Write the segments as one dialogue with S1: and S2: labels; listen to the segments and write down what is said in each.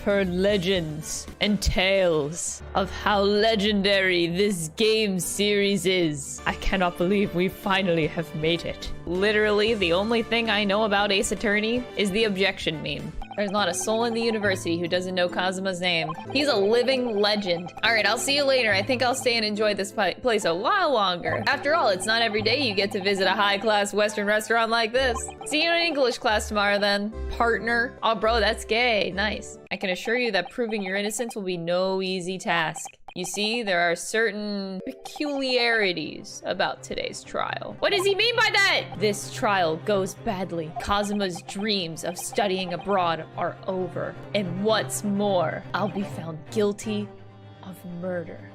S1: heard legends and tales of how legendary this game series is. I cannot believe we finally have made it. Literally, the only thing I know about Ace Attorney is the objection meme. There's not a soul in the university who doesn't know Kazuma's name. He's a living legend. All right, I'll see you later. I think I'll stay and enjoy this place a while longer. After all, it's not every day you get to visit a high-class Western restaurant like this. See you in English class tomorrow then, partner. Oh, bro, that's gay. Nice. I can assure you that proving your innocence will be no easy task. You see, there are certain peculiarities about today's trial. What does he mean by that? This trial goes badly. Kazuma's dreams of studying abroad are over. And what's more, I'll be found guilty of murder.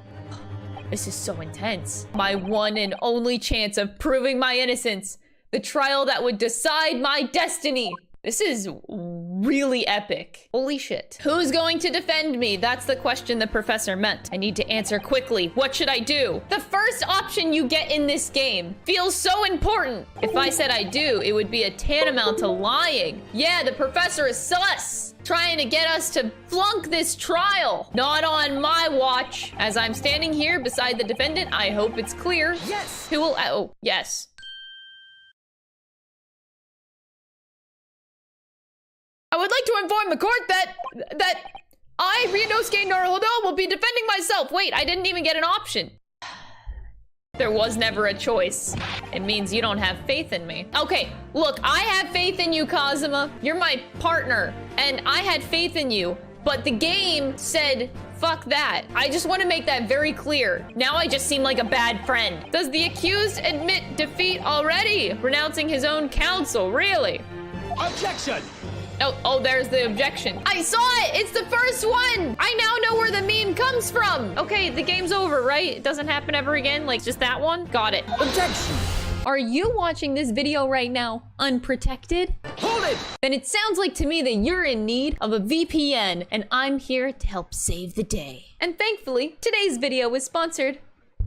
S1: This is so intense. My one and only chance of proving my innocence. The trial that would decide my destiny. This is really epic. Holy shit. Who's going to defend me? That's the question the professor meant. I need to answer quickly. What should I do? The first option you get in this game feels so important. If I said I do, it would be a tantamount to lying. Yeah, the professor is sus. Trying to get us to flunk this trial. Not on my watch. As I'm standing here beside the defendant, I hope it's clear. Yes. Who will, oh, yes. I would like to inform the court that I, Ryunosuke Naruhodo, will be defending myself. Wait, I didn't even get an option. There was never a choice. It means you don't have faith in me. Okay, look, I have faith in you, Kazuma. You're my partner, and I had faith in you, but the game said, fuck that. I just want to make that very clear. Now I just seem like a bad friend. Does the accused admit defeat already? Renouncing his own counsel, really?
S2: Objection!
S1: Oh, there's the objection. I saw it! It's the first one! I now know where the meme comes from! Okay, the game's over, right? It doesn't happen ever again? Like, just that one? Got it.
S2: Objection!
S1: Are you watching this video right now unprotected?
S2: Hold it!
S1: Then it sounds like to me that you're in need of a VPN, and I'm here to help save the day. And thankfully, today's video is sponsored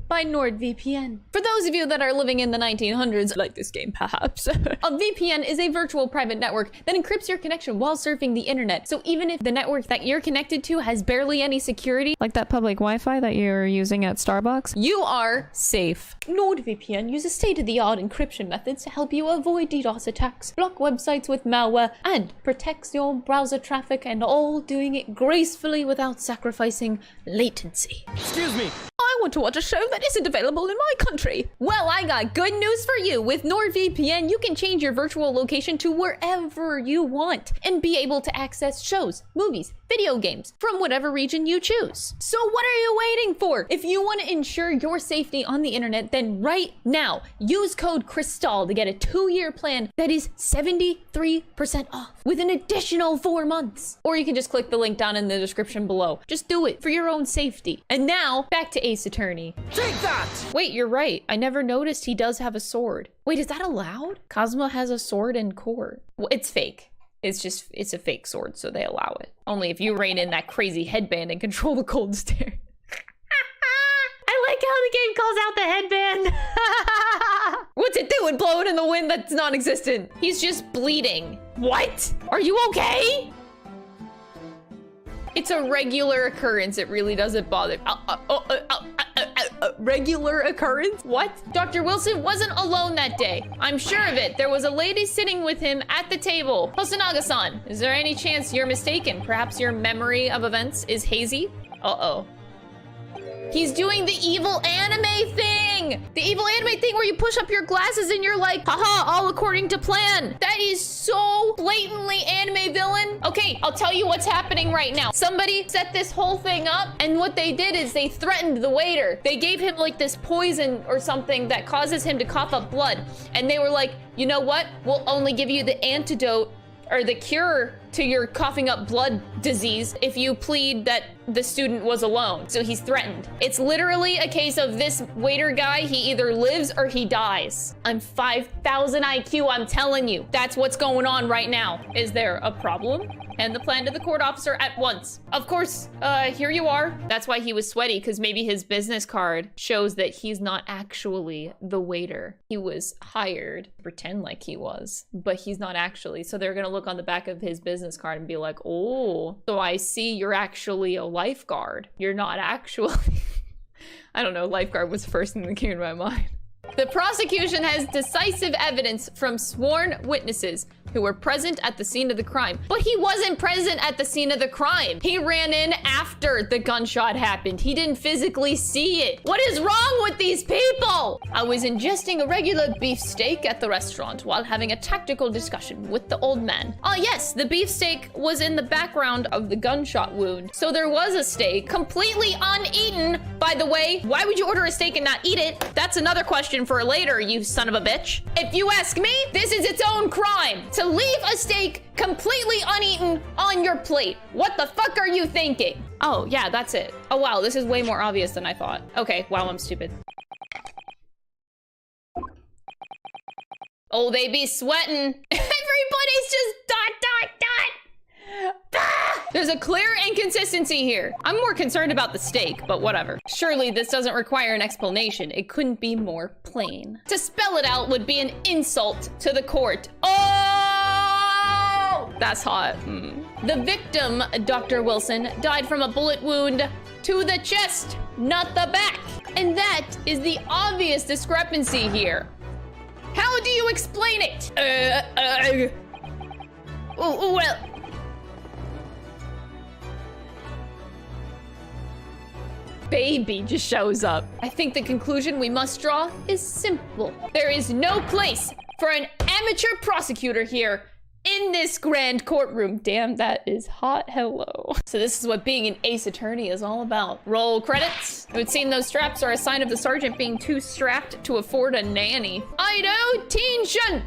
S1: by NordVPN. For those of you that are living in the 1900s, like this game perhaps, a VPN is a virtual private network that encrypts your connection while surfing the internet. So even if the network that you're connected to has barely any security, like that public Wi-Fi that you're using at Starbucks, you are safe. NordVPN uses state-of-the-art encryption methods to help you avoid DDoS attacks, block websites with malware, and protects your browser traffic, and all doing it gracefully without sacrificing latency.
S2: Excuse me.
S1: I want to watch a show that isn't available in my country. Well, I got good news for you. With NordVPN, you can change your virtual location to wherever you want and be able to access shows, movies, video games from whatever region you choose. So what are you waiting for? If you want to ensure your safety on the internet, then right now, use code CRYSTAL to get a 2-year plan that is 73% off with an additional 4 months. Or you can just click the link down in the description below. Just do it for your own safety. And now, back to Ace Attorney.
S2: Take that!
S1: Wait, you're right. I never noticed he does have a sword. Wait, is that allowed? Kazuma has a sword in court. Well, it's fake. It's a fake sword, so they allow it. Only if you rein in that crazy headband and control the cold stare. I like how the game calls out the headband. What's it doing? Blowing in the wind that's non-existent. He's just bleeding. What? Are you okay? It's a regular occurrence. It really doesn't bother. Regular occurrence? What? Dr. Wilson wasn't alone that day. I'm sure of it. There was a lady sitting with him at the table. Hosonaga-san, is there any chance you're mistaken? Perhaps your memory of events is hazy? Uh-oh. He's doing the evil anime thing! The evil anime thing where you push up your glasses and you're like, haha, all according to plan. That is so blatantly anime villain. Okay, I'll tell you what's happening right now. Somebody set this whole thing up, and what they did is they threatened the waiter. They gave him like this poison or something that causes him to cough up blood. And they were like, you know what? We'll only give you the antidote or the cure to your coughing up blood disease if you plead that the student was alone. So he's threatened. It's literally a case of this waiter guy, he either lives or he dies. I'm 5,000 IQ, I'm telling you. That's what's going on right now. Is there a problem? And the plan to the court officer at once. Of course, here you are. That's why he was sweaty, because maybe his business card shows that he's not actually the waiter. He was hired to pretend like he was, but he's not actually. So they're gonna look on the back of his business business card and be like, oh, so I see you're actually a lifeguard. You're not actually... I don't know, lifeguard was the first thing that came to my mind. The prosecution has decisive evidence from sworn witnesses who were present at the scene of the crime. But he wasn't present at the scene of the crime. He ran in after the gunshot happened. He didn't physically see it. What is wrong with these people? I was ingesting a regular beefsteak at the restaurant while having a tactical discussion with the old man. Oh yes, the beefsteak was in the background of the gunshot wound. So there was a steak completely uneaten. By the way, why would you order a steak and not eat it? That's another question for later, you son of a bitch. If you ask me, this is its own crime. To leave a steak completely uneaten on your plate. What the fuck are you thinking? Oh, yeah, that's it. Oh, wow, this is way more obvious than I thought. Okay, wow, I'm stupid. Oh, they be sweating. Everybody's just dot. Ah! There's a clear inconsistency here. I'm more concerned about the steak, but whatever. Surely this doesn't require an explanation. It couldn't be more plain. To spell it out would be an insult to the court. Oh! That's hot. The victim, Dr. Wilson, died from a bullet wound to the chest, not the back. And that is the obvious discrepancy here. How do you explain it? Well... Baby just shows up. I think the conclusion we must draw is simple. There is no place for an amateur prosecutor here in this grand courtroom. Damn, that is hot. Hello. So this is what being an ace attorney is all about. Roll credits. It would seem those straps are a sign of the sergeant being too strapped to afford a nanny. I know, tension.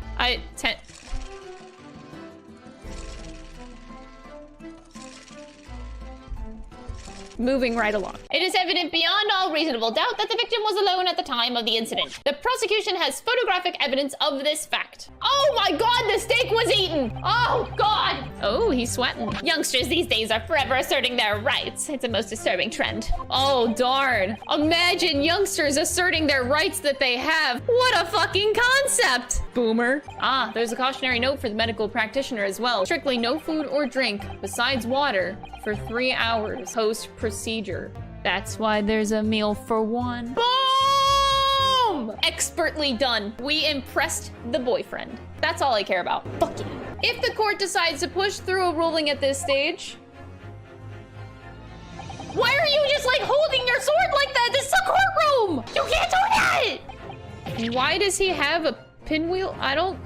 S1: Moving right along. It is evident beyond all reasonable doubt that the victim was alone at the time of the incident. The prosecution has photographic evidence of this fact. Oh my God, the steak was eaten. Oh God. Oh, he's sweating. Youngsters these days are forever asserting their rights. It's a most disturbing trend. Oh darn. Imagine youngsters asserting their rights that they have. What a fucking concept. Boomer. Ah, there's a cautionary note for the medical practitioner as well. Strictly no food or drink besides water for 3 hours post-procedure. That's why there's a meal for one. Boom! Expertly done. We impressed the boyfriend. That's all I care about. Fuck you. If the court decides to push through a ruling at this stage... Why are you just like holding your sword like that? This is a courtroom! You can't do that! Why does he have a pinwheel? I don't...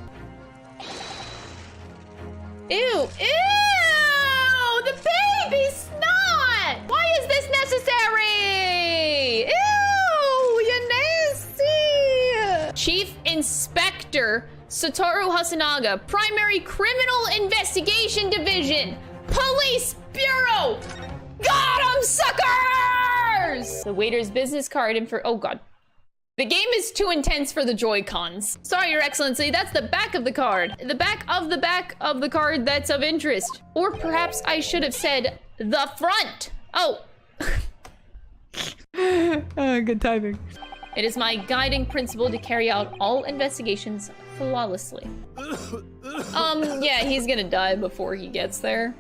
S1: Ew. Ew! The baby snot! Why is this necessary? Ew! You nasty! Chief Inspector Satoru Hasanaga, Primary Criminal Investigation Division, Police Bureau! Got 'em, suckers! The waiter's business card and for... Oh God. The game is too intense for the Joy-Cons. Sorry, Your Excellency, that's the back of the card. The back of the card that's of interest. Or perhaps I should have said the front. Oh. Good timing. It is my guiding principle to carry out all investigations flawlessly. Yeah, he's gonna die before he gets there.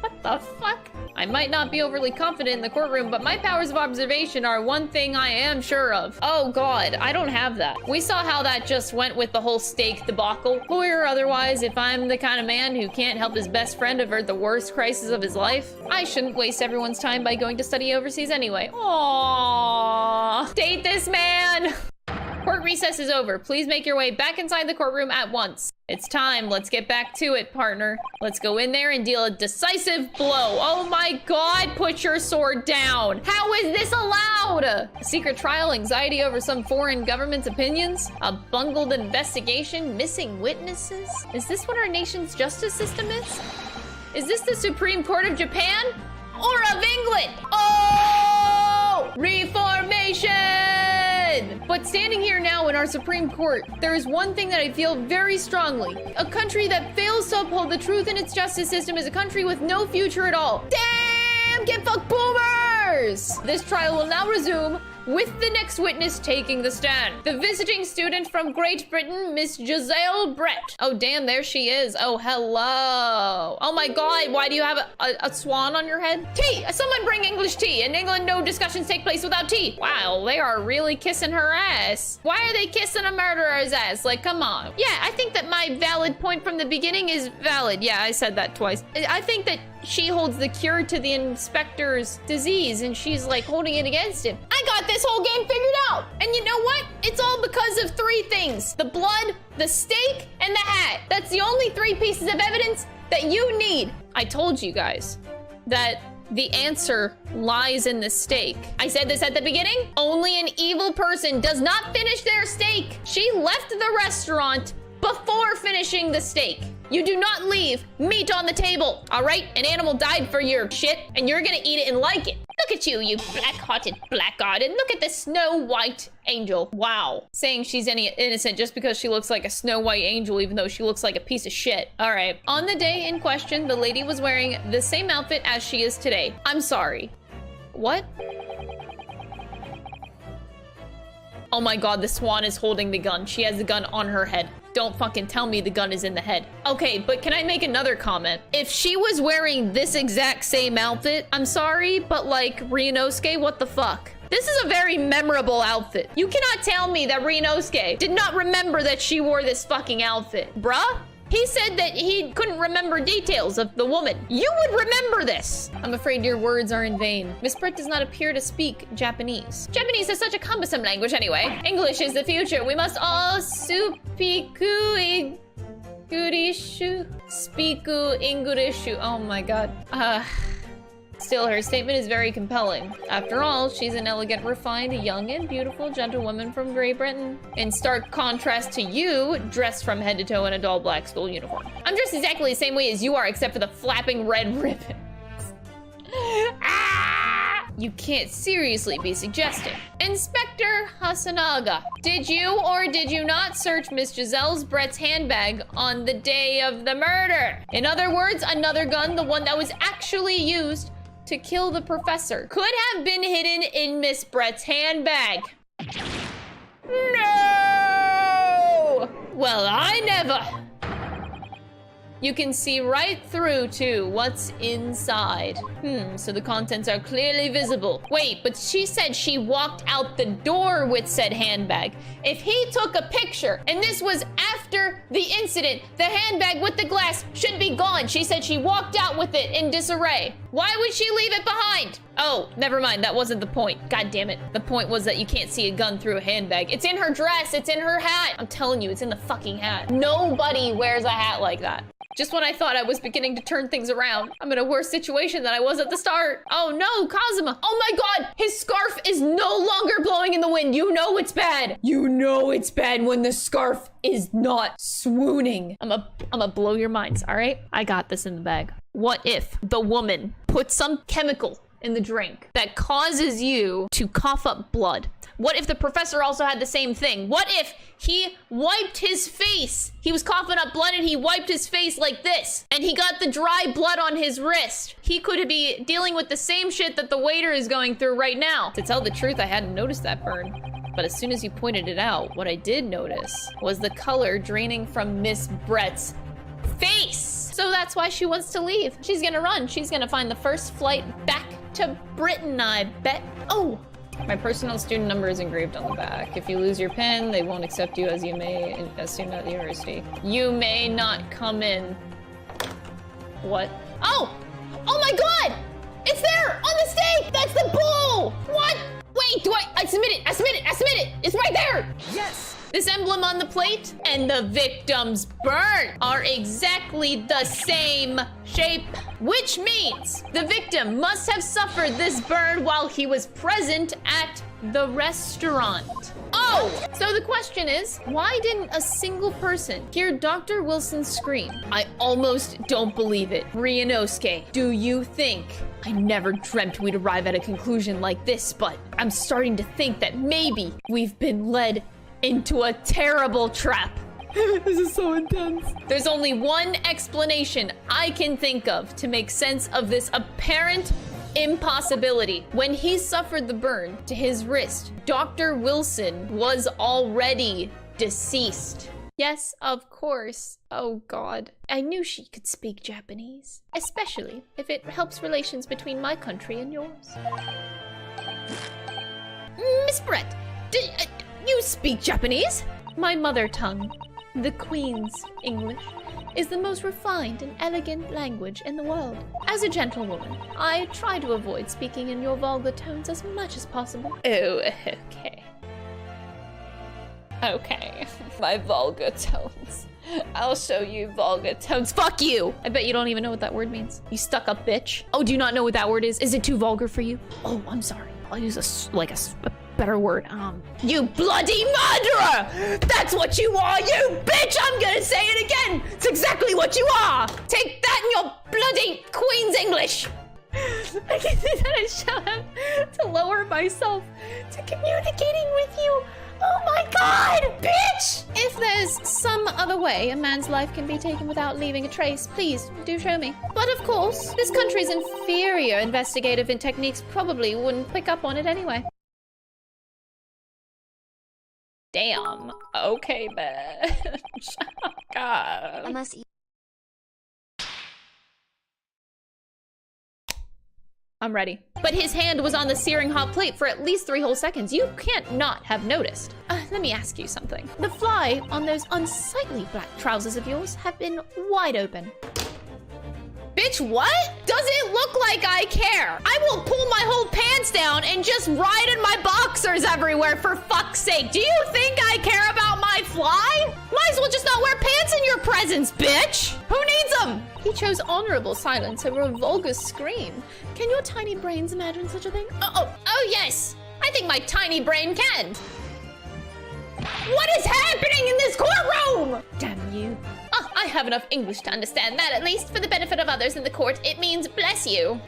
S1: What the fuck? I might not be overly confident in the courtroom, but my powers of observation are one thing I am sure of. Oh God, I don't have that. We saw how that just went with the whole steak debacle. Lawyer or otherwise, if I'm the kind of man who can't help his best friend avert the worst crisis of his life, I shouldn't waste everyone's time by going to study overseas anyway. Aww. Date this man. Court recess is over. Please make your way back inside the courtroom at once. It's time. Let's get back to it, partner. Let's go in there and deal a decisive blow. Oh my God, put your sword down. How is this allowed? A secret trial, anxiety over some foreign government's opinions, a bungled investigation, missing witnesses. Is this what our nation's justice system is? Is this the Supreme Court of Japan or of England? Oh, reformation! But standing here now in our Supreme Court, there is one thing that I feel very strongly. A country that fails to uphold the truth in its justice system is a country with no future at all. Damn, get fucked boomers! This trial will now resume with the next witness taking the stand. The visiting student from Great Britain, Miss Giselle Brett. Oh, damn, there she is. Oh, hello. Oh my God, why do you have a swan on your head? Tea, someone bring English tea. In England, no discussions take place without tea. Wow, they are really kissing her ass. Why are they kissing a murderer's ass? Like, come on. Yeah, I think that my valid point from the beginning is valid. Yeah, I said that twice. I think that she holds the cure to the inspector's disease and she's like holding it against him. I got this whole game figured out. And you know what? It's all because of three things: the blood, the steak, and the hat. That's the only three pieces of evidence that you need. I told you guys that the answer lies in the steak. I said this at the beginning. Only an evil person does not finish their steak. She left the restaurant before finishing the steak. You do not leave meat on the table, all right? An animal died for your shit, and you're gonna eat it and like it. Look at you, you black-hearted blackguard, and look at the Snow White angel. Wow. Saying she's innocent just because she looks like a Snow White angel, even though she looks like a piece of shit. All right. On the day in question, the lady was wearing the same outfit as she is today. I'm sorry. What? Oh my God, the swan is holding the gun. She has the gun on her head. Don't fucking tell me the gun is in the head. Okay, but can I make another comment? If she was wearing this exact same outfit, I'm sorry, but like, Ryunosuke, what the fuck? This is a very memorable outfit. You cannot tell me that Ryunosuke did not remember that she wore this fucking outfit. Bruh? He said that he couldn't remember details of the woman. You would remember this. I'm afraid your words are in vain. Miss Britt does not appear to speak Japanese. Japanese is such a cumbersome language anyway. English is the future. We must all supiku Ingurishu. Spiku Ingurishu. Oh my God. Still, her statement is very compelling. After all, she's an elegant, refined, young and beautiful gentlewoman from Great Britain. In stark contrast to you, dressed from head to toe in a dull black school uniform. I'm dressed exactly the same way as you are, except for the flapping red ribbons. Ah! You can't seriously be suggesting. Inspector Hasanaga, did you or did you not search Miss Giselle Brett's handbag on the day of the murder? In other words, another gun, the one that was actually used to kill the professor, could have been hidden in Miss Brett's handbag. No! Well, I never. You can see right through to what's inside. So the contents are clearly visible. Wait, but she said she walked out the door with said handbag. If he took a picture and this was after the incident, the handbag with the glass should be gone. She said she walked out with it in disarray. Why would she leave it behind? Oh, never mind. That wasn't the point. God damn it. The point was that you can't see a gun through a handbag. It's in her dress. It's in her hat. I'm telling you, it's in the fucking hat. Nobody wears a hat like that. Just when I thought I was beginning to turn things around, I'm in a worse situation than I was at the start. Oh no, Kazuma. Oh my God, his scarf is no longer blowing in the wind. You know it's bad. You know it's bad when the scarf is not swooning. I'm a blow your minds, all right? I got this in the bag. What if the woman put some chemical in the drink that causes you to cough up blood? What if the professor also had the same thing? What if he wiped his face? He was coughing up blood and he wiped his face like this, and he got the dry blood on his wrist. He could be dealing with the same shit that the waiter is going through right now. To tell the truth, I hadn't noticed that burn. But as soon as you pointed it out, what I did notice was the color draining from Miss Brett's face. So that's why she wants to leave. She's gonna run. She's gonna find the first flight back to Britain, I bet. Oh! My personal student number is engraved on the back. If you lose your pen, they won't accept you as a student at the university. You may not come in. What? Oh! Oh my God! It's there on the stake! That's the bull! What? Wait, I submit it! I submit it! I submit it! It's right there!
S2: Yes!
S1: This emblem on the plate and the victim's burn are exactly the same shape, which means the victim must have suffered this burn while he was present at the restaurant. Oh, so the question is, why didn't a single person hear Dr. Wilson scream? I almost don't believe it. Ryunosuke, do you think? I never dreamt we'd arrive at a conclusion like this, but I'm starting to think that maybe we've been led into a terrible trap. This is so intense. There's only one explanation I can think of to make sense of this apparent Impossibility. When he suffered the burn to his wrist, Dr. Wilson was already deceased. Yes, of course. Oh God. I knew she could speak Japanese, especially if it helps relations between my country and yours. Miss Brett, do you speak Japanese? My mother tongue, the Queen's English, is the most refined and elegant language in the world. As a gentlewoman, I try to avoid speaking in your vulgar tones as much as possible. Oh, okay. Okay, my vulgar tones. I'll show you vulgar tones. Fuck you! I bet you don't even know what that word means. You stuck-up bitch. Oh, do you not know what that word is? Is it too vulgar for you? Oh, I'm sorry. I'll use a better word. You bloody murderer! That's what you are, you bitch! I'm gonna say it again! It's exactly what you are! Take that in your bloody Queen's English! I can see that I shall have to lower myself to communicating with you. Oh my God, bitch! If there's some other way a man's life can be taken without leaving a trace, please do show me. But of course, this country's inferior investigative techniques probably wouldn't pick up on it anyway. Damn. Okay, bitch. Oh God.
S3: I must eat.
S1: I'm ready. But his hand was on the searing hot plate for at least 3 whole seconds. You can't not have noticed. Let me ask you something. The fly on those unsightly black trousers of yours have been wide open. Bitch, what? Does it look like I care? I will pull my whole pants down and just ride in my boxers everywhere, for fuck's sake. Do you think I care about my fly? Might as well just not wear pants in your presence, bitch. Who needs them? He chose honorable silence over a vulgar scream. Can your tiny brains imagine such a thing? Oh yes. I think my tiny brain can. What is happening in this courtroom? Damn you. I have enough English to understand that, at least for the benefit of others in the court. It means bless you.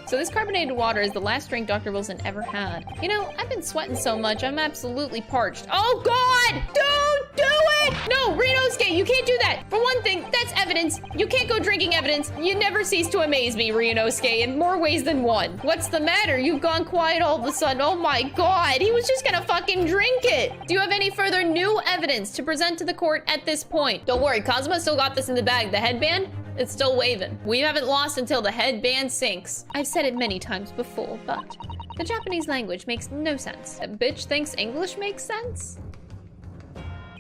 S1: So this carbonated water is the last drink Dr. Wilson ever had. You know, I've been sweating so much, I'm absolutely parched. Oh God! Don't do it! No, Renosuke, you can't do that. For one thing, that's evidence. You can't go drinking evidence. You never cease to amaze me, Renosuke, in more ways than one. What's the matter? You've gone quiet all of a sudden. Oh my God, he was just gonna fucking drink it. Do you have any further new evidence to present to the court at this point? Don't worry, Cosmo still got this in the bag. The headband? It's still waving. We haven't lost until the headband sinks. I've said it many times before, but the Japanese language makes no sense. A bitch thinks English makes sense?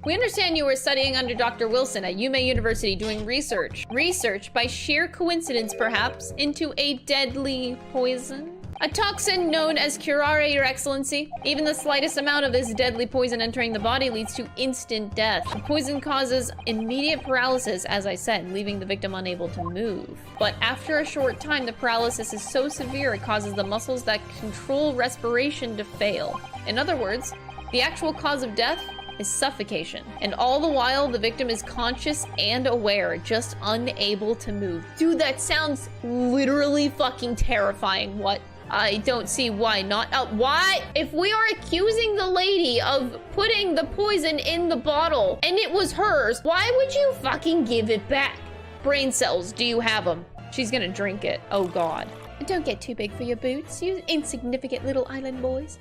S1: We understand you were studying under Dr. Wilson at Yume University doing research. Research, by sheer coincidence perhaps, into a deadly poison? A toxin known as curare, Your Excellency. Even the slightest amount of this deadly poison entering the body leads to instant death. The poison causes immediate paralysis, as I said, leaving the victim unable to move. But after a short time, the paralysis is so severe it causes the muscles that control respiration to fail. In other words, the actual cause of death is suffocation. And all the while, the victim is conscious and aware, just unable to move. Dude, that sounds literally fucking terrifying. What? I don't see why not. Why? If we are accusing the lady of putting the poison in the bottle and it was hers, why would you fucking give it back? Brain cells, do you have them? She's gonna drink it. Oh God. Don't get too big for your boots, you insignificant little island boys.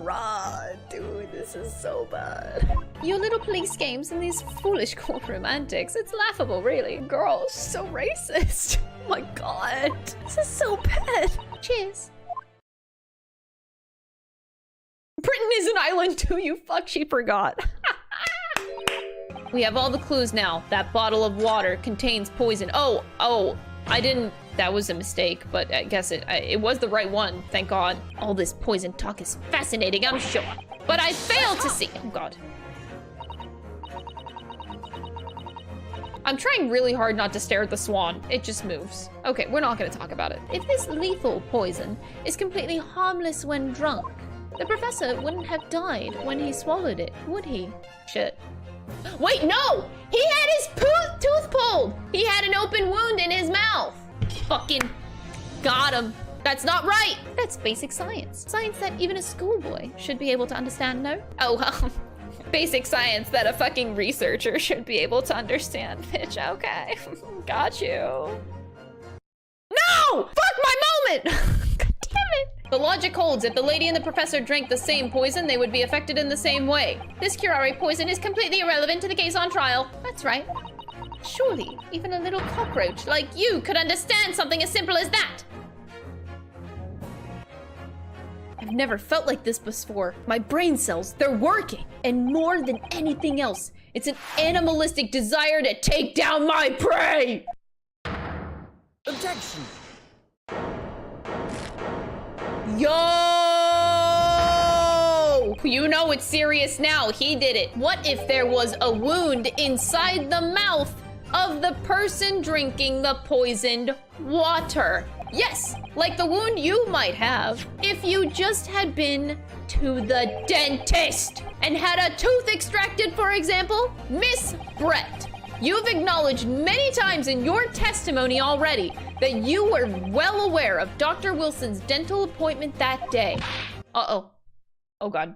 S1: Rah, dude, this is so bad. Your little police games and these foolish courtroom antics, it's laughable, really. Girl, she's so racist. Oh my God, this is so bad. Cheers. Britain is an island too, you fuck, she forgot. We have all the clues now. That bottle of water contains poison. Oh, I didn't, that was a mistake, but I guess it was the right one, thank God. All this poison talk is fascinating, I'm sure. But I failed to see, oh God. I'm trying really hard not to stare at the swan. It just moves. Okay, we're not gonna talk about it. If this lethal poison is completely harmless when drunk, the professor wouldn't have died when he swallowed it, would he? Shit. Wait, no! He had his tooth pulled! He had an open wound in his mouth! Fucking got him. That's not right! That's basic science. Science that even a schoolboy should be able to understand, no? Oh, well. Basic science that a fucking researcher should be able to understand, bitch. Okay. Got you. No! No! Fuck my moment! God damn it! The logic holds. If the lady and the professor drank the same poison, they would be affected in the same way. This curare poison is completely irrelevant to the case on trial. That's right. Surely, even a little cockroach like you could understand something as simple as that. I've never felt like this before. My brain cells, they're working. And more than anything else, it's an animalistic desire to take down my prey!
S2: Objection!
S1: Yo! You know it's serious now. He did it. What if there was a wound inside the mouth of the person drinking the poisoned water? Yes, like the wound you might have if you just had been to the dentist and had a tooth extracted, for example. Miss Brett, you've acknowledged many times in your testimony already that you were well aware of Dr. Wilson's dental appointment that day. Uh-oh. Oh, God.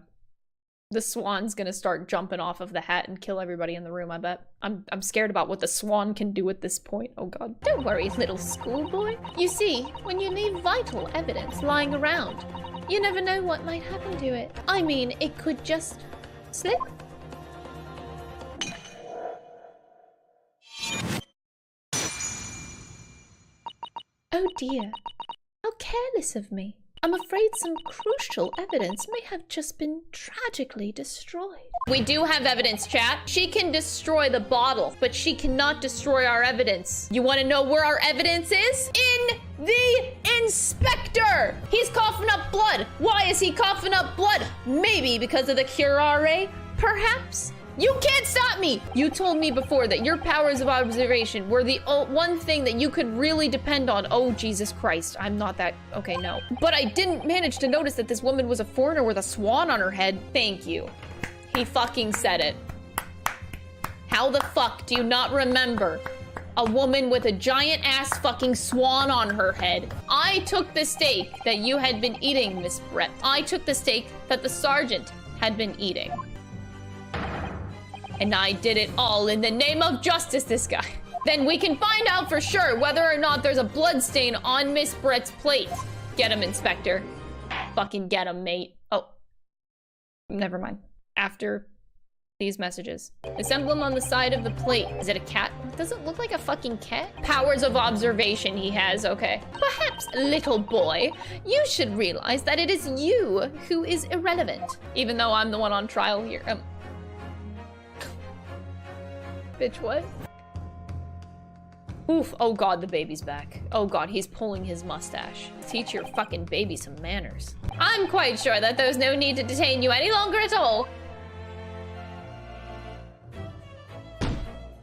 S1: The swan's gonna start jumping off of the hat and kill everybody in the room, I bet. I'm scared about what the swan can do at this point. Oh, God. Don't worry, little schoolboy. You see, when you leave vital evidence lying around, you never know what might happen to it. I mean, it could just slip. Oh dear, how careless of me. I'm afraid some crucial evidence may have just been tragically destroyed. We do have evidence, chat. She can destroy the bottle, but she cannot destroy our evidence. You want to know where our evidence is? In the inspector! He's coughing up blood. Why is he coughing up blood? Maybe because of the curare? Perhaps? You can't stop me! You told me before that your powers of observation were the one thing that you could really depend on. Oh, Jesus Christ. I'm not that... Okay, no. But I didn't manage to notice that this woman was a foreigner with a swan on her head. Thank you. He fucking said it. How the fuck do you not remember a woman with a giant ass fucking swan on her head? I took the steak that you had been eating, Miss Brett. I took the steak that the sergeant had been eating. And I did it all in the name of justice, this guy. Then we can find out for sure whether or not there's a blood stain on Miss Brett's plate. Get him, Inspector. Fucking get him, mate. Oh. Never mind. After these messages. This emblem on the side of the plate. Is it a cat? It doesn't look like a fucking cat. Powers of observation he has, okay. Perhaps, little boy, you should realize that it is you who is irrelevant. Even though I'm the one on trial here. Bitch, what? Oof, oh God, the baby's back. Oh God, he's pulling his mustache. Teach your fucking baby some manners. I'm quite sure that there's no need to detain you any longer at all.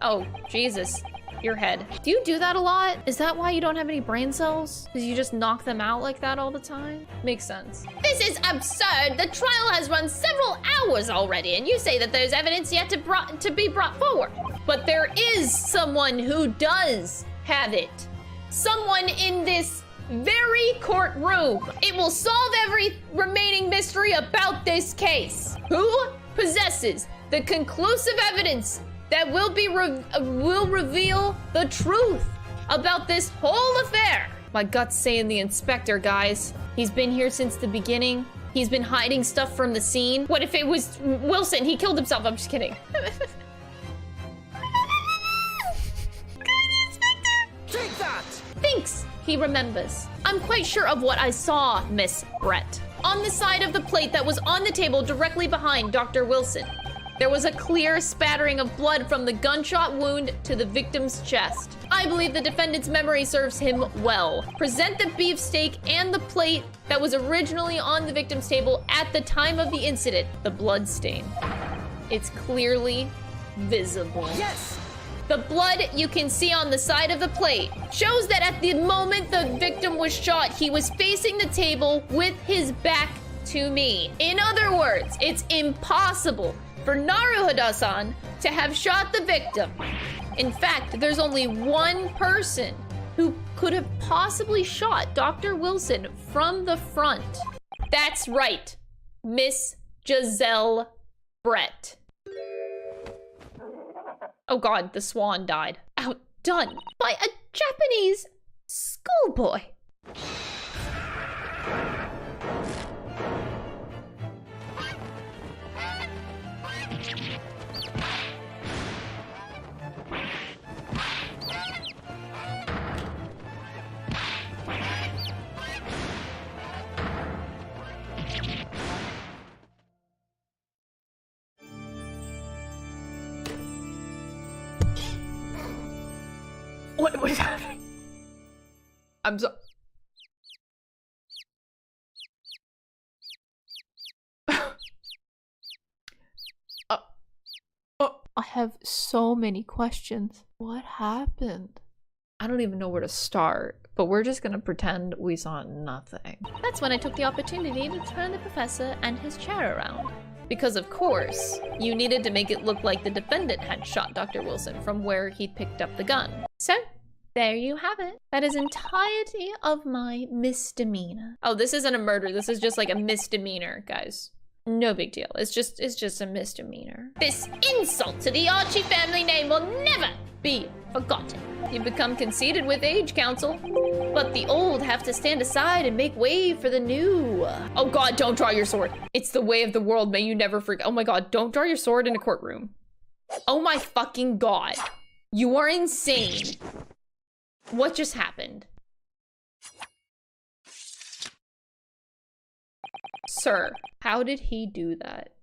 S1: Oh, Jesus. Your head. Do you do that a lot? Is that why you don't have any brain cells? Because you just knock them out like that all the time? Makes sense. This is absurd. The trial has run several hours already, and you say that there's evidence yet to be brought forward. But there is someone who does have it. Someone in this very courtroom. It will solve every remaining mystery about this case. Who possesses the conclusive evidence that will reveal the truth about this whole affair? My gut's saying the inspector, guys. He's been here since the beginning. He's been hiding stuff from the scene. What if it was Wilson? He killed himself. I'm just kidding.
S2: Take that!
S1: Thanks. He remembers. I'm quite sure of what I saw, Miss Brett. On the side of the plate that was on the table directly behind Dr. Wilson, there was a clear spattering of blood from the gunshot wound to the victim's chest. I believe the defendant's memory serves him well. Present the beefsteak and the plate that was originally on the victim's table at the time of the incident. The blood stain. It's clearly visible.
S2: Yes!
S1: The blood you can see on the side of the plate shows that at the moment the victim was shot, he was facing the table with his back to me. In other words, it's impossible for Naruhodo-san to have shot the victim. In fact, there's only one person who could have possibly shot Dr. Wilson from the front. That's right, Miss Giselle Brett. Oh God, the swan died. Outdone by a Japanese schoolboy. What is happening? I'm so... I have so many questions. What happened? I don't even know where to start, but we're just gonna pretend we saw nothing. That's when I took the opportunity to turn the professor and his chair around. Because of course, you needed to make it look like the defendant had shot Dr. Wilson from where he picked up the gun. So, there you have it. That is entirety of my misdemeanor. Oh, this isn't a murder. This is just like a misdemeanor, guys. No big deal. It's just a misdemeanor. This insult to the Archie family name will never be forgotten. You become conceited with age, counsel, but the old have to stand aside and make way for the new. Oh God, don't draw your sword. It's the way of the world. May you never forget. Oh my God, don't draw your sword in a courtroom. Oh my fucking God. You are insane. What just happened? Sir, how did he do that?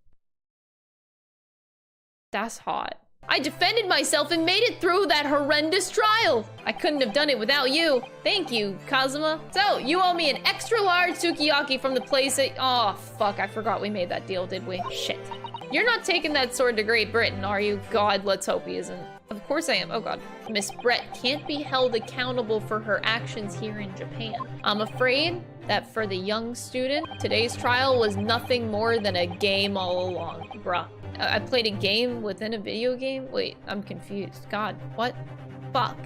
S1: That's hot. I defended myself and made it through that horrendous trial. I couldn't have done it without you. Thank you, Kazuma. So, you owe me an extra large sukiyaki from the place that... Oh, fuck, I forgot we made that deal, did we? Shit. You're not taking that sword to Great Britain, are you? God, let's hope he isn't. Of course I am. Oh God. Miss Brett can't be held accountable for her actions here in Japan. I'm afraid that for the young student, today's trial was nothing more than a game all along. Bruh. I played a game within a video game? Wait, I'm confused. God, what? Fuck.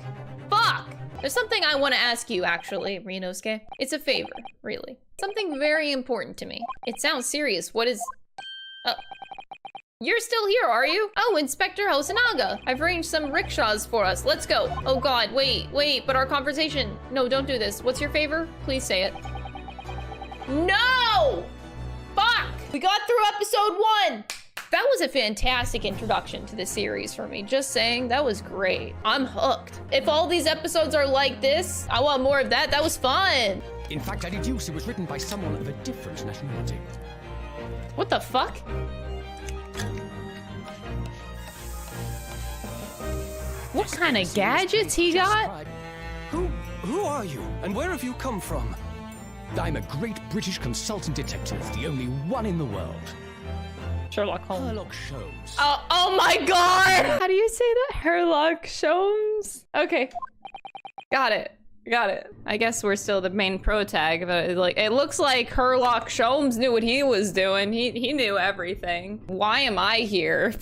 S1: Fuck! There's something I want to ask you, actually, Rinosuke. It's a favor, really. Something very important to me. It sounds serious. What is... You're still here, are you? Oh, Inspector Hosonaga. I've arranged some rickshaws for us. Let's go. Oh God, wait, but our conversation. No, don't do this. What's your favor? Please say it. No! Fuck! We got through episode 1. That was a fantastic introduction to the series for me. Just saying, that was great. I'm hooked. If all these episodes are like this, I want more of that. That was fun.
S2: In fact, I deduce it was written by someone of a different nationality.
S1: What the fuck? What kind of gadgets he got?
S2: Who are you, and where have you come from? I'm a great British consultant detective, the only one in the world.
S1: Sherlock Holmes.
S2: Sherlock Holmes.
S1: Oh my God! How do you say that? Sherlock Holmes? Okay. Got it. I guess we're still the main protag, but like, it looks like Sherlock Holmes knew what he was doing. He knew everything. Why am I here?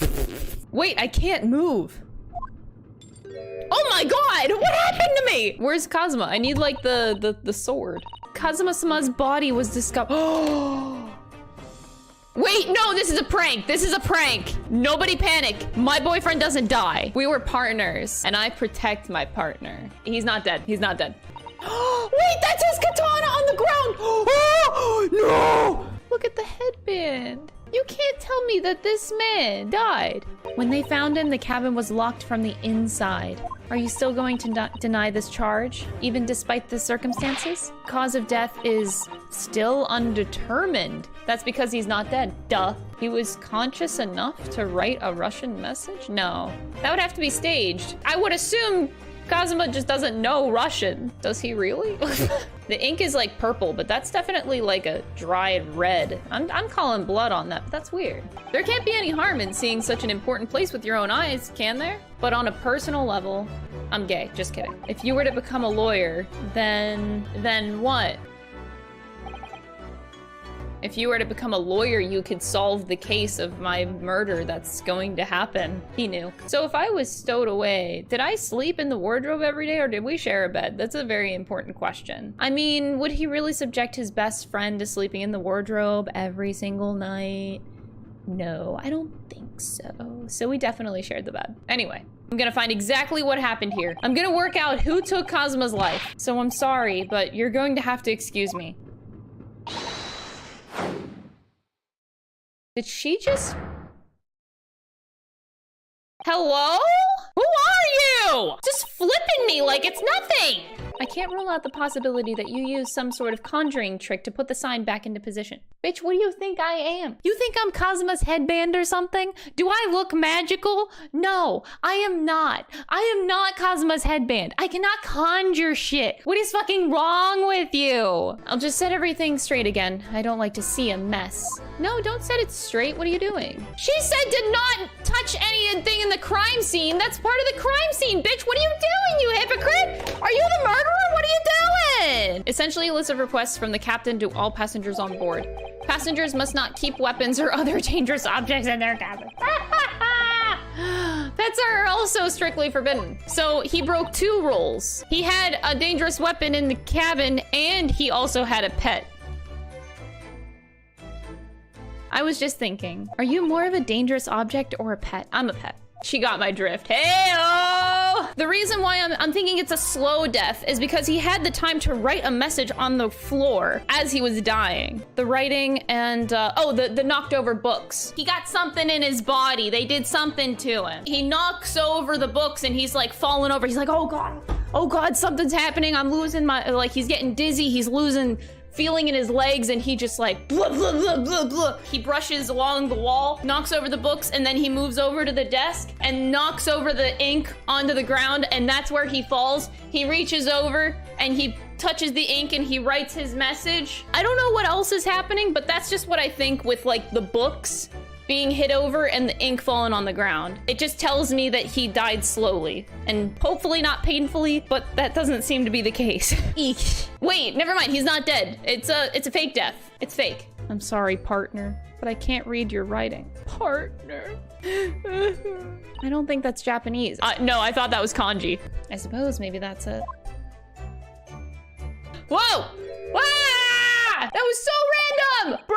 S1: Wait, I can't move. Oh my God! What happened to me? Where's Kazuma? I need like the sword. Kazuma-sama's body was discovered. Wait, no, this is a prank. This is a prank. Nobody panic. My boyfriend doesn't die. We were partners, and I protect my partner. He's not dead. He's not dead. Wait, that's his katana on the ground. Oh, no! Look at the headband. You can't tell me that this man died. When they found him, the cabin was locked from the inside. Are you still going to deny this charge, even despite the circumstances? Cause of death is still undetermined. That's because he's not dead. Duh. He was conscious enough to write a Russian message? No. That would have to be staged. I would assume Kazuma just doesn't know Russian. Does he really? The ink is like purple, but that's definitely like a dried red. I'm calling blood on that, but that's weird. There can't be any harm in seeing such an important place with your own eyes, can there? But on a personal level, I'm gay, just kidding. If you were to become a lawyer, then what? If you were to become a lawyer, you could solve the case of my murder that's going to happen. He knew. So if I was stowed away, did I sleep in the wardrobe every day or did we share a bed? That's a very important question. I mean, would he really subject his best friend to sleeping in the wardrobe every single night? No, I don't think so. So we definitely shared the bed. Anyway, I'm gonna find exactly what happened here. I'm gonna work out who took Kazuma's life. So I'm sorry, but you're going to have to excuse me. Did she just... Hello? Who are you? Just flipping me like it's nothing. I can't rule out the possibility that you used some sort of conjuring trick to put the sign back into position. Bitch, what do you think I am? You think I'm Kazuma's headband or something? Do I look magical? No, I am not. I am not Kazuma's headband. I cannot conjure shit. What is fucking wrong with you? I'll just set everything straight again. I don't like to see a mess. No, don't set it straight. What are you doing? She said to not touch anything in the crime scene. That's part of the crime scene, bitch. What are you doing, you hypocrite? Are you the murderer? What are you doing? Essentially, a list of requests from the captain to all passengers on board. Passengers must not keep weapons or other dangerous objects in their cabin. Pets are also strictly forbidden. So he broke 2 rules. He had a dangerous weapon in the cabin and he also had a pet. I was just thinking, are you more of a dangerous object or a pet? I'm a pet. She got my drift. Hey-oh! The reason why I'm thinking it's a slow death is because he had the time to write a message on the floor as he was dying. The writing and, the knocked over books. He got something in his body. They did something to him. He knocks over the books and he's like falling over. He's like, oh God, something's happening. I'm losing my, like he's getting dizzy. He's losing feeling in his legs and he just like blah, blah, blah, blah, blah. He brushes along the wall, knocks over the books, and then he moves over to the desk and knocks over the ink onto the ground, and that's where he falls. He reaches over and he touches the ink and he writes his message. I don't know what else is happening, but that's just what I think with like the books being hit over and the ink falling on the ground. It just tells me that he died slowly and hopefully not painfully, but that doesn't seem to be the case. Eek. Wait, never mind, he's not dead. It's a fake death. It's fake. I'm sorry, partner, but I can't read your writing. Partner. I don't think that's Japanese. No, I thought that was kanji. I suppose maybe that's it. Whoa! Ah! That was so random, bro!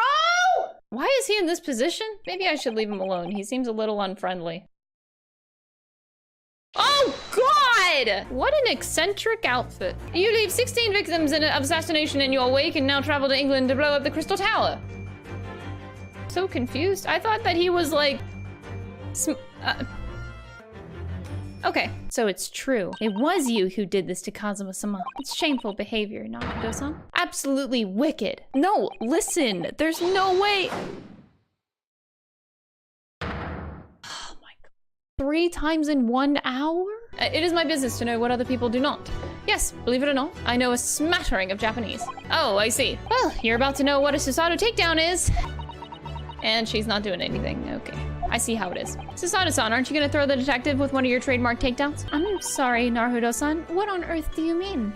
S1: Why is he in this position? Maybe I should leave him alone. He seems a little unfriendly. Oh, God! What an eccentric outfit. You leave 16 victims in an assassination in your wake and now travel to England to blow up the Crystal Tower. So confused. I thought that he was like... Okay, so it's true. It was you who did this to Kazuma-sama. It's shameful behavior, Naruto-san. Absolutely wicked. No, listen, there's no way. Oh my God. 3 times in 1 hour? It is my business to know what other people do not. Yes, believe it or not, I know a smattering of Japanese. Oh, I see. Well, you're about to know what a Susato takedown is. And she's not doing anything, okay. I see how it is. Susato-san, aren't you gonna throw the detective with one of your trademark takedowns? I'm sorry, Naruto-san. What on earth do you mean?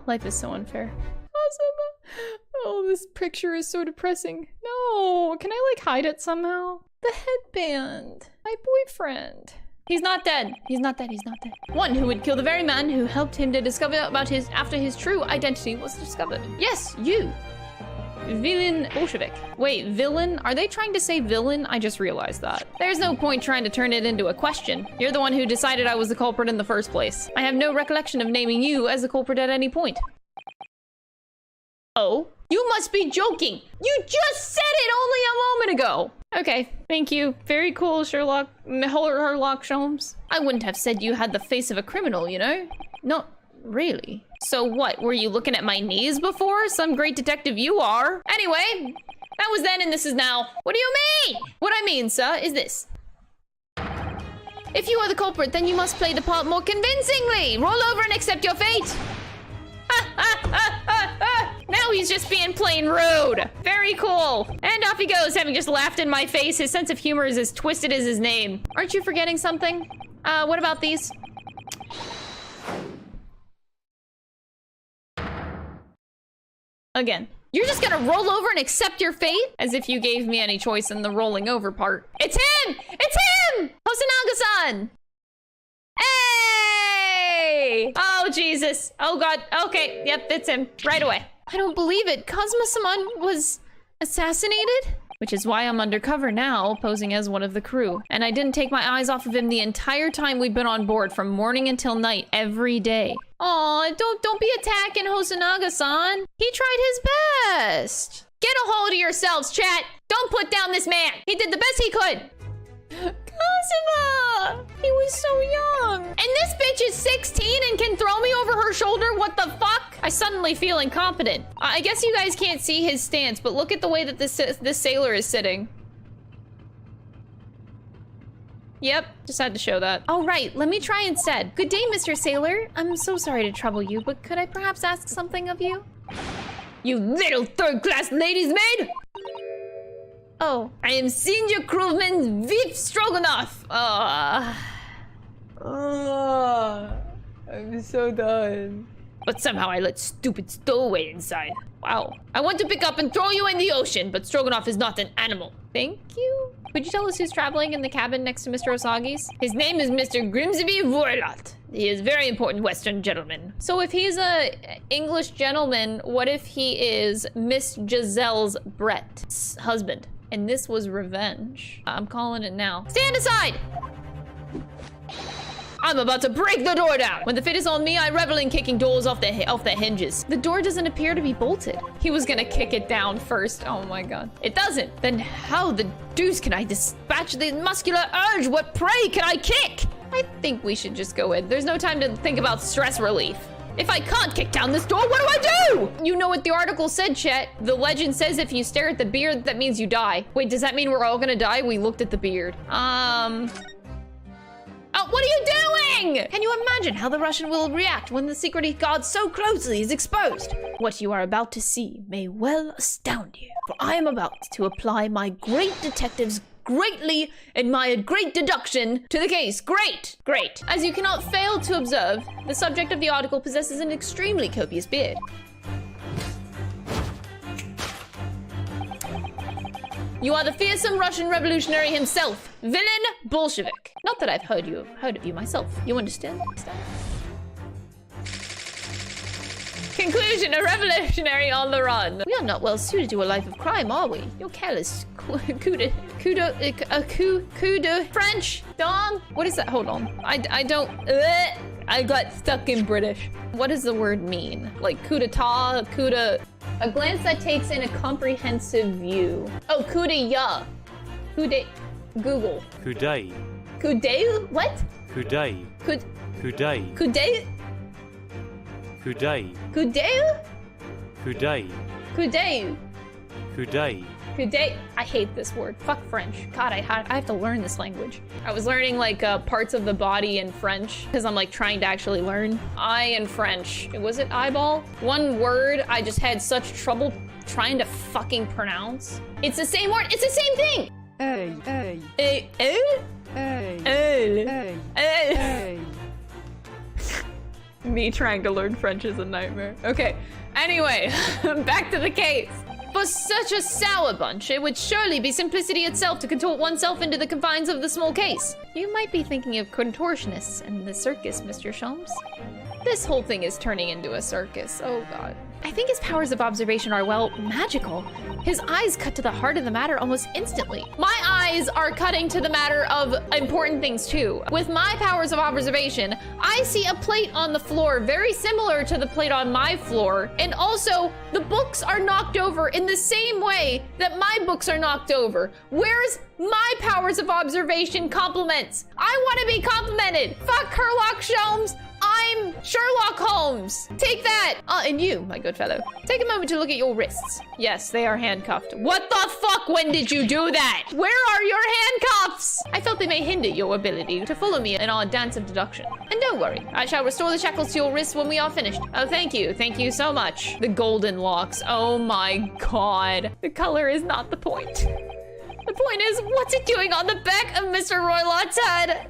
S1: Life is so unfair. Kazuma. Oh, this picture is so depressing. No, can I like hide it somehow? The headband. My boyfriend. He's not dead. He's not dead. He's not dead. One who would kill the very man who helped him to discover about after his true identity was discovered. Yes, you. Villain Bolshevik. Wait, villain? Are they trying to say villain? I just realized that. There's no point trying to turn it into a question. You're the one who decided I was the culprit in the first place. I have no recollection of naming you as the culprit at any point. Oh? You must be joking! You just said it only a moment ago! Okay, thank you. Very cool, Sherlock Holmes. I wouldn't have said you had the face of a criminal, you know? Not really. So what, were you looking at my knees before? Some great detective you are. Anyway, that was then and this is now. What do you mean? What I mean, sir, is this. If you are the culprit, then you must play the part more convincingly. Roll over and accept your fate. Now he's just being plain rude. Very cool. And off he goes, having just laughed in my face. His sense of humor is as twisted as his name. Aren't you forgetting something? What about these? Again. You're just gonna roll over and accept your fate? As if you gave me any choice in the rolling over part. It's him! It's him! Hosonaga-san! Hey! Oh, Jesus. Oh, God. Okay. Yep, it's him. Right away. I don't believe it. Kazuma-sama was assassinated? which is why I'm undercover now, posing as one of the crew. And I didn't take my eyes off of him the entire time we've been on board, from morning until night, every day. Aw, don't be attacking Hosonaga-san. He tried his best. Get a hold of yourselves, chat. Don't put down this man. He did the best he could. Kazuma! He was so young. And this bitch is 16 and can throw me over her shoulder? What the fuck? I suddenly feel incompetent. I guess you guys can't see his stance, but look at the way that this sailor is sitting. Yep, just had to show that. All right, let me try instead. Good day, Mr. Sailor. I'm so sorry to trouble you, but could I perhaps ask something of you? You little third-class ladies' maid! Oh, I am senior crewman Vip Stroganoff. I'm so done. But somehow I let stupid stowaway inside. Wow. I want to pick up and throw you in the ocean, but Stroganoff is not an animal. Thank you. Could you tell us who's traveling in the cabin next to Mr. Osagi's? His name is Mr. Grimsby Vorlot. He is a very important Western gentleman. So if he's a English gentleman, what if he is Miss Giselle's Brett's husband? And this was revenge. I'm calling it now. Stand aside! I'm about to break the door down. When the fit is on me, I revel in kicking doors off the hinges. The door doesn't appear to be bolted. He was gonna kick it down first. Oh my god. It doesn't. Then how the deuce can I dispatch the muscular urge? What prey can I kick? I think we should just go in. There's no time to think about stress relief. If I can't kick down this door, what do I do? You know what the article said, chat. The legend says if you stare at the beard, that means you die. Wait, does that mean we're all gonna die? We looked at the beard. Oh, what are you doing? Can you imagine how the Russian will react when the secret he guards so closely is exposed? What you are about to see may well astound you, for I am about to apply my great detective's greatly admired great deduction to the case. Great! Great. As you cannot fail to observe, the subject of the article possesses an extremely copious beard. You are the fearsome Russian revolutionary himself, villain Bolshevik. Not that I've heard of you myself. You understand? Conclusion, a revolutionary on the run. We are not well suited to a life of crime, are we? Your careless coup de French, Dom? What is that? Hold on. I don't, I got stuck in British. What does the word mean? Like coup d'etat, a glance that takes in a comprehensive view. Oh, coup de Google.
S3: Coup day.
S1: Coup de, what?
S3: Coup day. Coup day.
S1: Coup de?
S3: Coup day.
S1: Coup de?
S3: Coup day.
S1: Coup de?
S3: Coup day.
S1: Coup de? I hate this word. Fuck French. God, I have to learn this language. I was learning like parts of the body in French because I'm like trying to actually learn. Eye in French. Was it eyeball? One word I just had such trouble trying to fucking pronounce. It's the same word. It's the same thing. Me trying to learn French is a nightmare. Okay, anyway, back to the case. For such a sour bunch, it would surely be simplicity itself to contort oneself into the confines of the small case. You might be thinking of contortionists and the circus, Mr. Sholmes. This whole thing is turning into a circus. Oh god. I think his powers of observation are, well, magical. His eyes cut to the heart of the matter almost instantly. My eyes are cutting to the matter of important things too. With my powers of observation, I see a plate on the floor very similar to the plate on my floor. And also, the books are knocked over in the same way that my books are knocked over. Where's my powers of observation compliments? I want to be complimented. Fuck Sherlock Holmes. I'm Sherlock Holmes. Take that. And you, my good fellow. Take a moment to look at your wrists. Yes, they are handcuffed. What the fuck? When did you do that? Where are your handcuffs? I felt they may hinder your ability to follow me in our dance of deduction. And don't worry, I shall restore the shackles to your wrists when we are finished. Oh, thank you. Thank you so much. The golden locks. Oh my god. The color is not the point. The point is, what's it doing on the back of Mr. Roylott's head?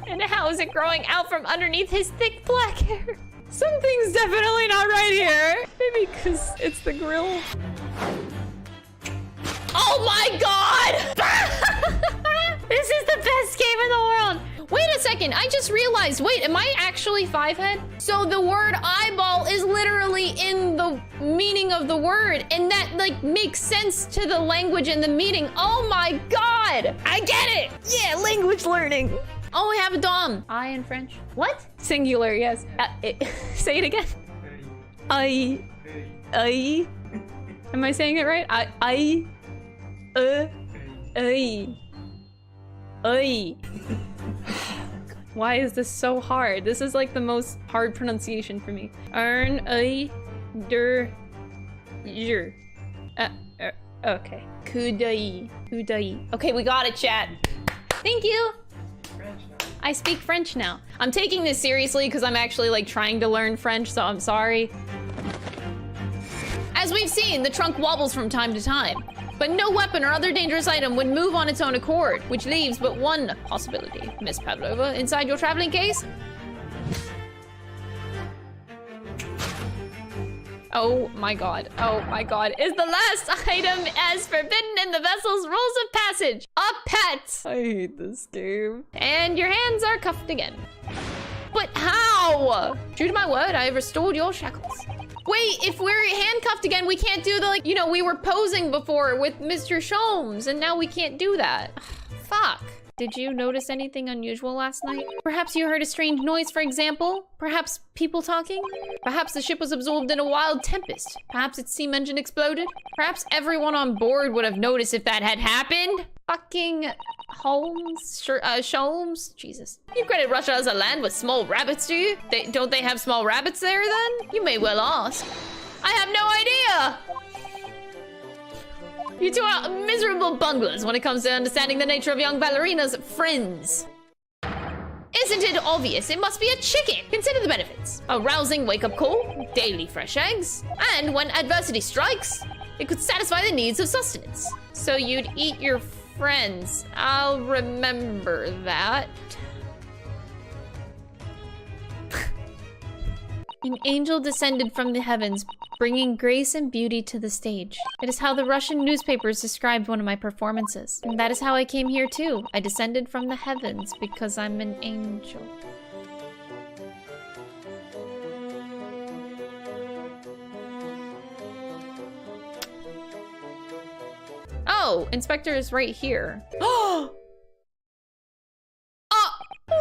S1: And how is it growing out from underneath his thick black hair? Something's definitely not right here. Maybe because it's the grill. Oh my god! This is the best game in the world! Wait a second, I just realized, wait, am I actually 5-head? So the word eyeball is literally in the meaning of the word, and that like makes sense to the language and the meaning. Oh my God, I get it. Yeah, language learning. Oh, I have a dom. I in French. What? Singular, yes. Say it again. I. Am I saying it right? I. Why is this so hard? This is like the most hard pronunciation for me. Okay. Kudai. Okay, we got it, chat. Thank you. I speak French now. I'm taking this seriously because I'm actually like trying to learn French, so I'm sorry. As we've seen, the trunk wobbles from time to time, but no weapon or other dangerous item would move on its own accord, which leaves but one possibility. Miss Pavlova, inside your traveling case? Oh my God, is the last item as forbidden in the vessel's rules of passage. A pet! I hate this game. And your hands are cuffed again. But how? True to my word, I have restored your shackles. Wait, if we're handcuffed again, we can't do the, like, you know, we were posing before with Mr. Sholmes, and now we can't do that. Fuck. Did you notice anything unusual last night? Perhaps you heard a strange noise, for example? Perhaps people talking? Perhaps the ship was absorbed in a wild tempest? Perhaps its steam engine exploded? Perhaps everyone on board would have noticed if that had happened? Fucking Sholmes? Jesus. You credit Russia as a land with small rabbits, do you? Don't they have small rabbits there, then? You may well ask. I have no idea! You two are miserable bunglers when it comes to understanding the nature of young Ballerina's friends. Isn't it obvious? It must be a chicken. Consider the benefits. A rousing wake-up call, daily fresh eggs, and when adversity strikes, it could satisfy the needs of sustenance. So you'd eat your friends. I'll remember that. An angel descended from the heavens, bringing grace and beauty to the stage. It is how the Russian newspapers described one of my performances. And that is how I came here too. I descended from the heavens because I'm an angel. Oh, Inspector is right here. Oh! Oh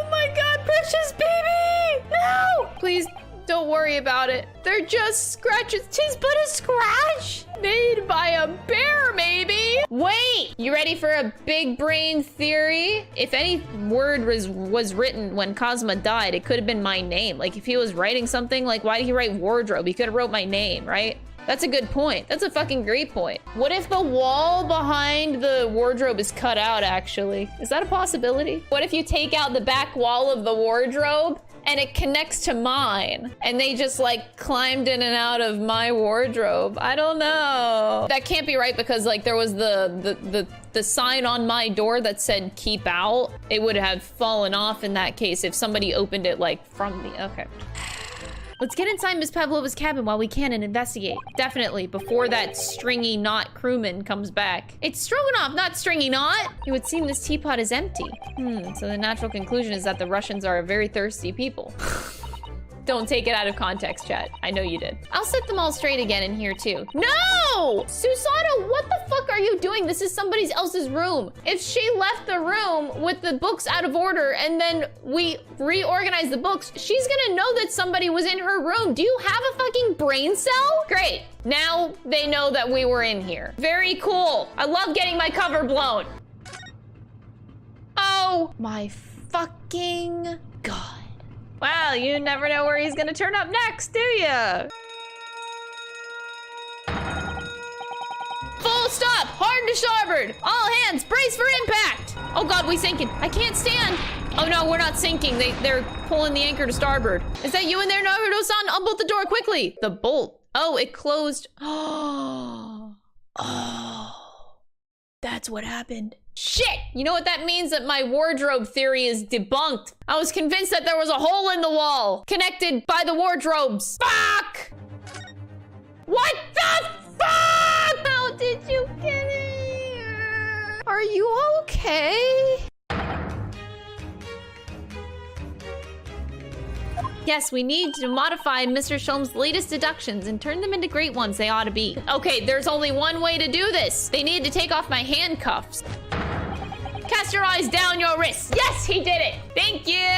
S1: my God, precious baby! No! Please. Don't worry about it. They're just scratches. 'Tis but a scratch made by a bear, maybe. Wait, you ready for a big brain theory? If any word was written when Cosma died, it could have been my name. Like if he was writing something, like why did he write wardrobe? He could have wrote my name, right? That's a good point. That's a fucking great point. What if the wall behind the wardrobe is cut out, actually? Is that a possibility? What if you take out the back wall of the wardrobe and it connects to mine, and they just like climbed in and out of my wardrobe? I don't know. That can't be right because like there was the sign on my door that said keep out. It would have fallen off in that case if somebody opened it like from the, okay. Let's get inside Miss Pavlova's cabin while we can and investigate. Definitely, before that stringy knot crewman comes back. It's Stroganoff, not stringy knot! It would seem this teapot is empty. So the natural conclusion is that the Russians are a very thirsty people. Don't take it out of context, chat. I know you did. I'll set them all straight again in here too. No! Susanna, what the fuck are you doing? This is somebody else's room. If she left the room with the books out of order and then we reorganize the books, she's gonna know that somebody was in her room. Do you have a fucking brain cell? Great. Now they know that we were in here. Very cool. I love getting my cover blown. Oh my fucking God. Well, you never know where he's gonna turn up next, do ya? Full stop! Hard to starboard! All hands, brace for impact! Oh God, we sinking. I can't stand. Oh no, we're not sinking. They're pulling the anchor to starboard. Is that you in there, Naruto-san? Unbolt the door quickly. The bolt. Oh, it closed. Oh, that's what happened. Shit! You know what that means? That my wardrobe theory is debunked. I was convinced that there was a hole in the wall connected by the wardrobes. Fuck! What the fuck? How did you get in here? Are you okay? Yes, we need to modify Mr. Sholm's latest deductions and turn them into great ones they ought to be. Okay, there's only one way to do this. They need to take off my handcuffs. Cast your eyes down your wrists. Yes, he did it. Thank you.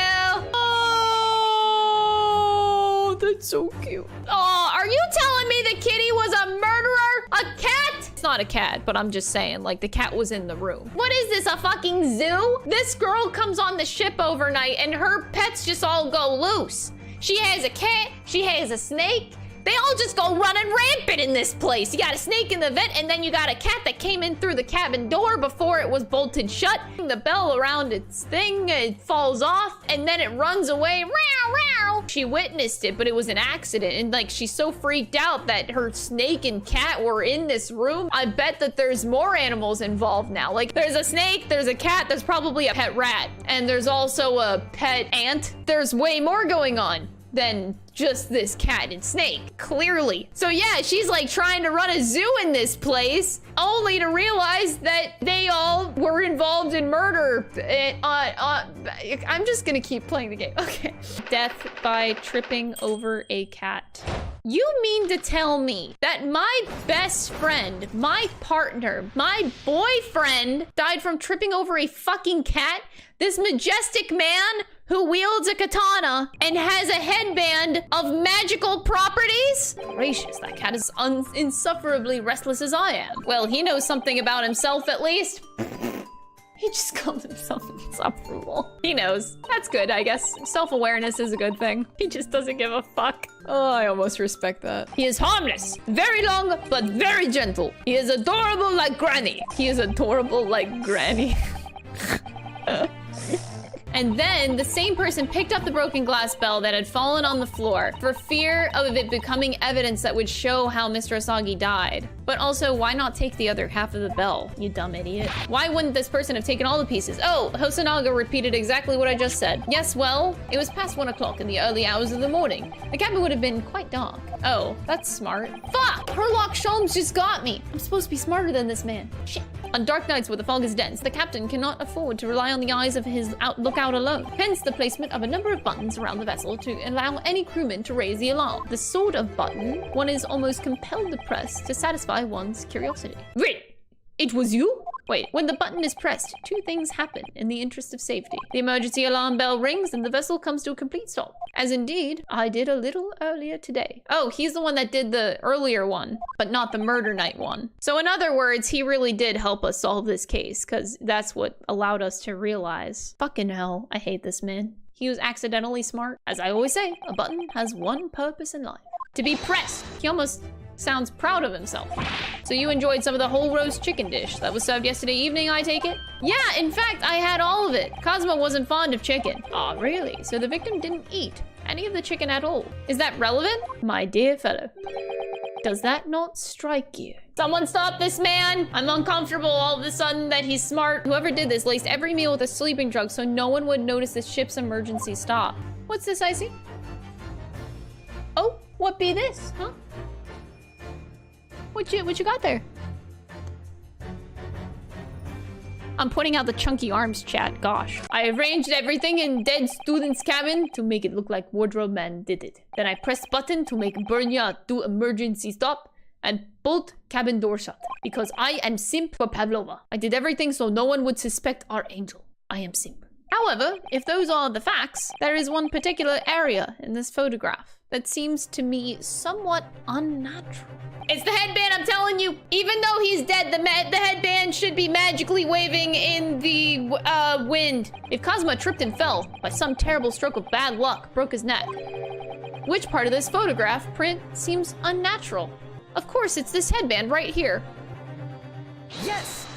S1: Oh, that's so cute. Oh, are you telling me the kitty was a murderer? A cat? It's not a cat, but I'm just saying, like, the cat was in the room. What is this, a fucking zoo? This girl comes on the ship overnight and her pets just all go loose. She has a cat, she has a snake. They all just go running rampant in this place. You got a snake in the vent, and then you got a cat that came in through the cabin door before it was bolted shut. The bell around its thing, it falls off, and then it runs away. Row, row. She witnessed it, but it was an accident. And like, she's so freaked out that her snake and cat were in this room. I bet that there's more animals involved now. Like, there's a snake, there's a cat, there's probably a pet rat, and there's also a pet ant. There's way more going on than just this cat and snake, clearly. So yeah, she's like trying to run a zoo in this place, only to realize that they all were involved in murder. I'm just gonna keep playing the game. Okay. Death by tripping over a cat. You mean to tell me that my best friend, my partner, my boyfriend died from tripping over a fucking cat? This majestic man who wields a katana and has a headband of magical properties? Gracious, that cat is insufferably restless as I am. Well, he knows something about himself at least. He just called himself insufferable. He knows. That's good, I guess. Self-awareness is a good thing. He just doesn't give a fuck. Oh, I almost respect that. He is harmless. Very long, but very gentle. He is adorable like Granny. He is adorable like Granny. And then the same person picked up the broken glass bell that had fallen on the floor for fear of it becoming evidence that would show how Mr. Asagi died. But also, why not take the other half of the bell, you dumb idiot? Why wouldn't this person have taken all the pieces? Oh, Hosonaga repeated exactly what I just said. Yes, well, it was past 1 o'clock in the early hours of the morning. The cabin would have been quite dark. Oh, that's smart. Fuck! Herlock Sholmes just got me. I'm supposed to be smarter than this man. Shit. On dark nights where the fog is dense, the captain cannot afford to rely on the eyes of his lookout alone. Hence the placement of a number of buttons around the vessel to allow any crewman to raise the alarm. The sort of button one is almost compelled to press to satisfy one's curiosity. Wait, it was you? Wait, when the button is pressed, two things happen in the interest of safety. The emergency alarm bell rings and the vessel comes to a complete stop. As indeed, I did a little earlier today. Oh, he's the one that did the earlier one, but not the murder night one. So in other words, he really did help us solve this case, because that's what allowed us to realize. Fucking hell, I hate this man. He was accidentally smart. As I always say, a button has one purpose in life. To be pressed. He almost sounds proud of himself. So you enjoyed some of the whole roast chicken dish that was served yesterday evening, I take it? Yeah, in fact, I had all of it. Cosmo wasn't fond of chicken. Aw, really? So the victim didn't eat any of the chicken at all. Is that relevant? My dear fellow, does that not strike you? Someone stop this man! I'm uncomfortable all of a sudden that he's smart. Whoever did this laced every meal with a sleeping drug so no one would notice the ship's emergency stop. What's this I see? Oh, what be this, huh? What you got there? I'm putting out the chunky arms chat, gosh. I arranged everything in dead student's cabin to make it look like wardrobe man did it. Then I pressed button to make Bernia do emergency stop and bolt cabin door shut. Because I am simp for Pavlova. I did everything so no one would suspect our angel. I am simp. However, if those are the facts, there is one particular area in this photograph that seems to me somewhat unnatural. It's the headband, I'm telling you. Even though he's dead, the headband should be magically waving in the wind. If Cosmo tripped and fell by some terrible stroke of bad luck, broke his neck, which part of this photograph print seems unnatural? Of course, it's this headband right here.
S2: Yes!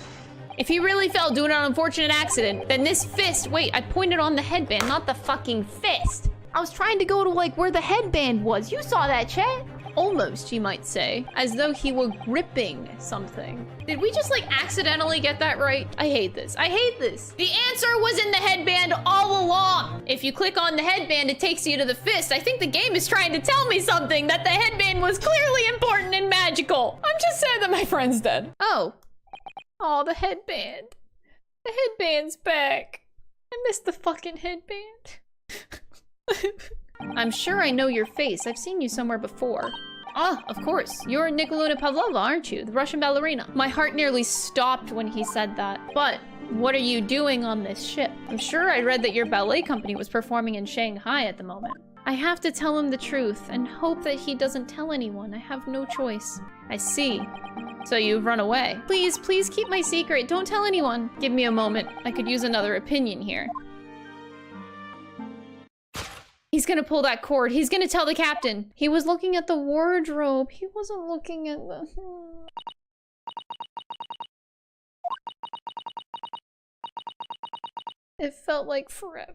S1: If he really fell due to an unfortunate accident, then this fist, wait, I pointed on the headband, not the fucking fist. I was trying to go to like where the headband was. You saw that, chat? Almost, you might say, as though he were gripping something. Did we just like accidentally get that right? I hate this. I hate this. The answer was in the headband all along. If you click on the headband, it takes you to the fist. I think the game is trying to tell me something, that the headband was clearly important and magical. I'm just sad that my friend's dead. Oh. Oh, the headband. The headband's back. I missed the fucking headband. I'm sure I know your face. I've seen you somewhere before. Ah, of course. You're Nikoluna Pavlova, aren't you? The Russian ballerina. My heart nearly stopped when he said that. But what are you doing on this ship? I'm sure I read that your ballet company was performing in Shanghai at the moment. I have to tell him the truth and hope that he doesn't tell anyone. I have no choice. I see. So you've run away. Please, please keep my secret. Don't tell anyone. Give me a moment. I could use another opinion here. He's gonna pull that cord. He's gonna tell the captain. He was looking at the wardrobe. He wasn't looking at the... It felt like forever.